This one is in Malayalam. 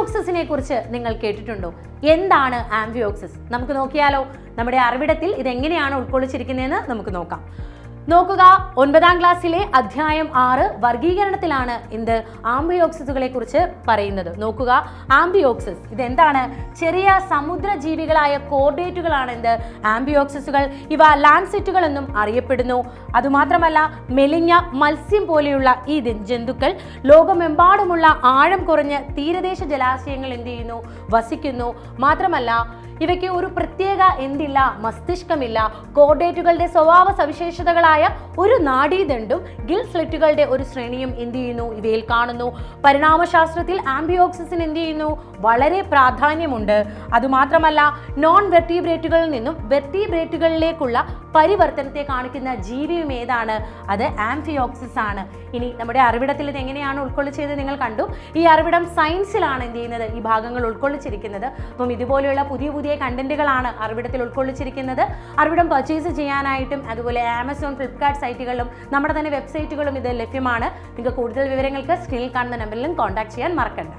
ആംബിയോക്സിസിനെ കുറിച്ച് നിങ്ങൾ കേട്ടിട്ടുണ്ടോ? എന്താണ് ആംബിയോക്സിസ്? നമുക്ക് നോക്കിയാലോ. നമ്മുടെ അറിവിടത്തിൽ ഇതെങ്ങനെയാണ് ഉൾക്കൊള്ളിച്ചിരിക്കുന്നതെന്ന് നമുക്ക് നോക്കാം. നോക്കുക, 9ാം ക്ലാസ്സിലെ അധ്യായം 6 വർഗീകരണത്തിലാണ് എന്ത് ആംബിയോക്സിസുകളെ കുറിച്ച് പറയുന്നത്. നോക്കുക, ആംബിയോക്സിസ് ഇതെന്താണ്? ചെറിയ സമുദ്ര ജീവികളായ കോർഡേറ്റുകളാണ് എന്ത് ആംബിയോക്സിസുകൾ. ഇവ ലാൻസെറ്റുകൾ എന്നും അറിയപ്പെടുന്നു. അതുമാത്രമല്ല, മെലിഞ്ഞ മത്സ്യം പോലെയുള്ള ഈ ജന്തുക്കൾ ലോകമെമ്പാടുമുള്ള ആഴം കുറഞ്ഞ തീരദേശ ജലാശയങ്ങൾ എന്ത് ചെയ്യുന്നു? വസിക്കുന്നു. മാത്രമല്ല, ഇവയ്ക്ക് ഒരു പ്രത്യേക എന്തില്ല? മസ്തിഷ്കമില്ല. കോർഡേറ്റുകളുടെ സ്വഭാവ സവിശേഷതകളായ ഒരു നാഡീദണ്ഡും ഗിൽ സ്ലിറ്റുകളുടെ ഒരു ശ്രേണിയും എന്ത് ചെയ്യുന്നു? ഇവയിൽ കാണുന്നു. പരിണാമശാസ്ത്രത്തിൽ ആംബിയോക്സിസിന് എന്ത് ചെയ്യുന്നു? വളരെ പ്രാധാന്യമുണ്ട്. അതുമാത്രമല്ല, നോൺ വെർട്ടീബ്രേറ്റുകളിൽ നിന്നും വെർട്ടീബ്രേറ്റുകളിലേക്കുള്ള പരിവർത്തനത്തെ കാണിക്കുന്ന ജീവിയും ഏതാണ്? അത് ആംഫിയോക്സിസ് ആണ്. ഇനി നമ്മുടെ അറിവിടത്തിൽ ഇത് എങ്ങനെയാണ് ഉൾക്കൊള്ളിച്ചത് നിങ്ങൾ കണ്ടു. ഈ അറിവിടം സയൻസിലാണ് എന്ത് ചെയ്യുന്നത്? ഈ ഭാഗങ്ങൾ ഉൾക്കൊള്ളിച്ചിരിക്കുന്നത്. അപ്പം ഇതുപോലെയുള്ള പുതിയ പുതിയ കണ്ടന്റുകളാണ് അറിവിടത്തിൽ ഉൾക്കൊള്ളിച്ചിരിക്കുന്നത്. അറിവിടം പർച്ചേസ് ചെയ്യാനായിട്ടും അതുപോലെ ആമസോൺ, ഫ്ലിപ്കാർട്ട് സൈറ്റുകളിലും നമ്മുടെ തന്നെ വെബ്സൈറ്റുകളും ഇത് ലഭ്യമാണ്. നിങ്ങൾക്ക് കൂടുതൽ വിവരങ്ങൾക്ക് സ്ക്രീനിൽ കാണുന്ന നമ്പറിലും കോൺടാക്ട് ചെയ്യാൻ മറക്കണ്ട.